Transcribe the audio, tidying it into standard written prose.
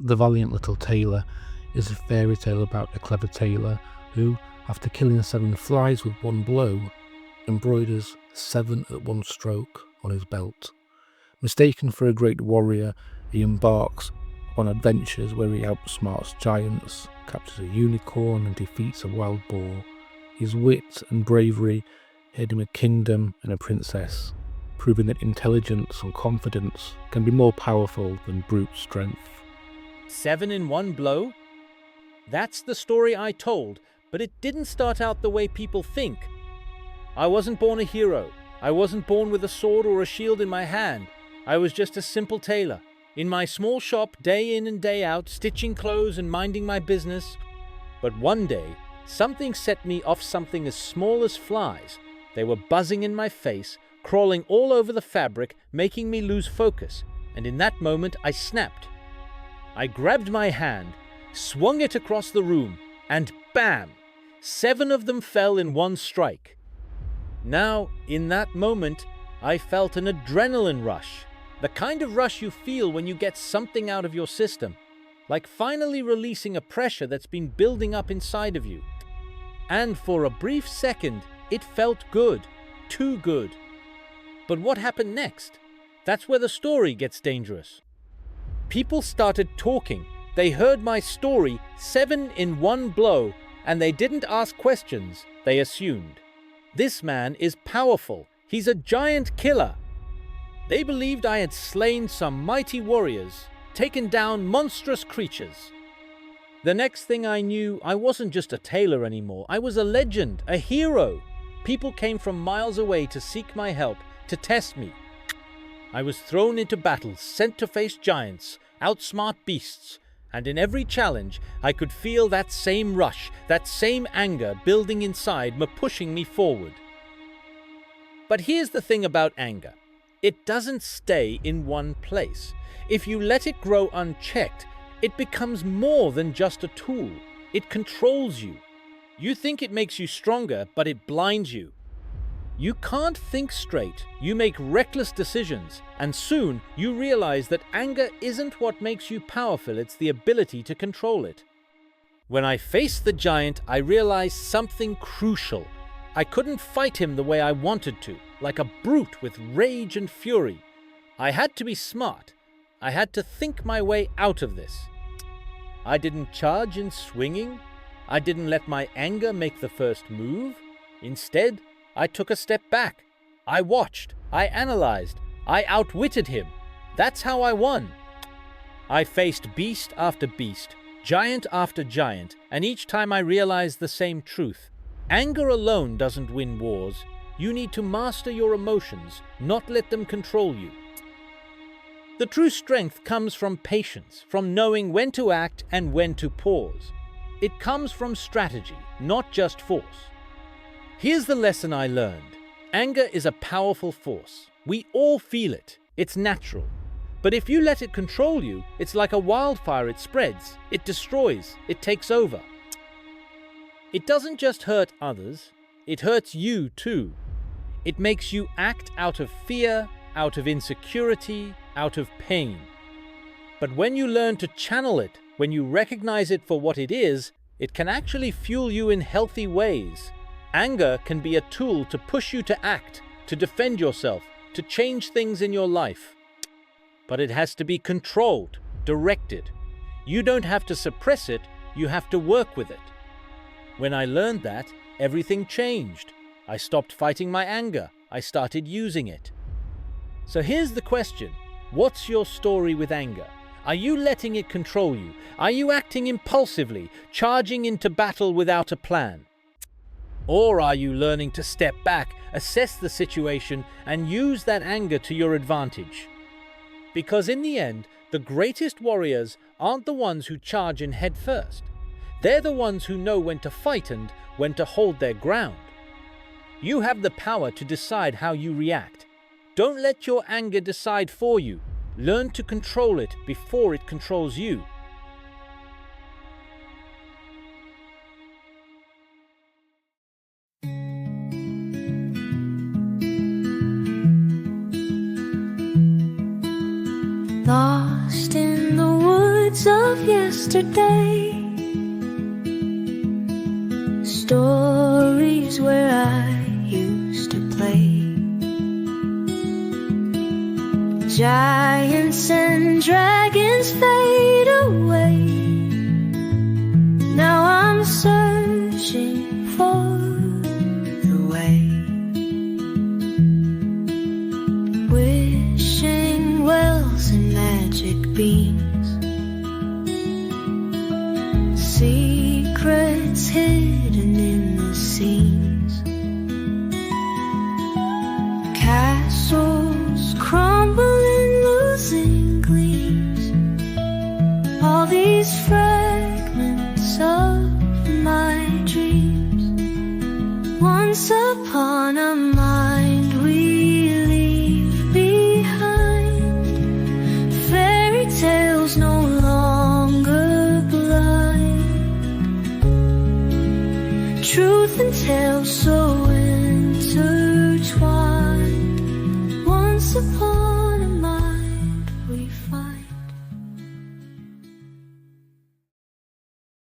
The Valiant Little Tailor is a fairy tale about a clever tailor who, after killing 7 flies with one blow, embroiders 7 at one stroke on his belt. Mistaken for a great warrior, he embarks on adventures where he outsmarts giants, captures a unicorn and defeats a wild boar. His wit and bravery hid him a kingdom and a princess, proving that intelligence and confidence can be more powerful than brute strength. 7 in one blow? That's the story I told, but it didn't start out the way people think. I wasn't born a hero. I wasn't born with a sword or a shield in my hand. I was just a simple tailor, in my small shop day in and day out, stitching clothes and minding my business. But one day, something set me off something as small as flies. They were buzzing in my face, crawling all over the fabric, making me lose focus, and in that moment I snapped. I grabbed my hand, swung it across the room, and bam! 7 of them fell in one strike. Now, in that moment, I felt an adrenaline rush, the kind of rush you feel when you get something out of your system, like finally releasing a pressure that's been building up inside of you. And for a brief second, it felt good, too good. But what happened next? That's where the story gets dangerous. People started talking. They heard my story, 7 in one blow, and they didn't ask questions, they assumed. This man is powerful. He's a giant killer. They believed I had slain some mighty warriors, taken down monstrous creatures. The next thing I knew, I wasn't just a tailor anymore. I was a legend, a hero. People came from miles away to seek my help, to test me. I was thrown into battles, sent to face giants, outsmart beasts, and in every challenge, I could feel that same rush, that same anger building inside me, pushing me forward. But here's the thing about anger. It doesn't stay in one place. If you let it grow unchecked, it becomes more than just a tool. It controls you. You think it makes you stronger, but it blinds you. You can't think straight, you make reckless decisions, and soon you realize that anger isn't what makes you powerful, it's the ability to control it. When I faced the giant, I realized something crucial. I couldn't fight him the way I wanted to, like a brute with rage and fury. I had to be smart. I had to think my way out of this. I didn't charge in swinging. I didn't let my anger make the first move. Instead, I took a step back. I watched. I analyzed. I outwitted him. That's how I won. I faced beast after beast, giant after giant, and each time I realized the same truth. Anger alone doesn't win wars. You need to master your emotions, not let them control you. The true strength comes from patience, from knowing when to act and when to pause. It comes from strategy, not just force. Here's the lesson I learned. Anger is a powerful force. We all feel it. It's natural. But if you let it control you, it's like a wildfire. It spreads, it destroys, it takes over. It doesn't just hurt others, it hurts you too. It makes you act out of fear, out of insecurity, out of pain. But when you learn to channel it, when you recognize it for what it is, it can actually fuel you in healthy ways. Anger can be a tool to push you to act, to defend yourself, to change things in your life. But it has to be controlled, directed. You don't have to suppress it, you have to work with it. When I learned that, everything changed. I stopped fighting my anger. I started using it. So here's the question. What's your story with anger? Are you letting it control you? Are you acting impulsively, charging into battle without a plan? Or are you learning to step back, assess the situation, and use that anger to your advantage? Because in the end, the greatest warriors aren't the ones who charge in head first. They're the ones who know when to fight and when to hold their ground. You have the power to decide how you react. Don't let your anger decide for you. Learn to control it before it controls you. Lost in the woods of of yesterday, stories where I used to play. Giants and dragons fade away. Now I'm searching for the way, wishing wells and magic beams, secrets hidden in the seams. Castles crumbling, losing gleams. All these fragments of my dreams. Once upon a mind we leave behind. Fairy tales no longer blind. Truth and tales so intertwined. Once upon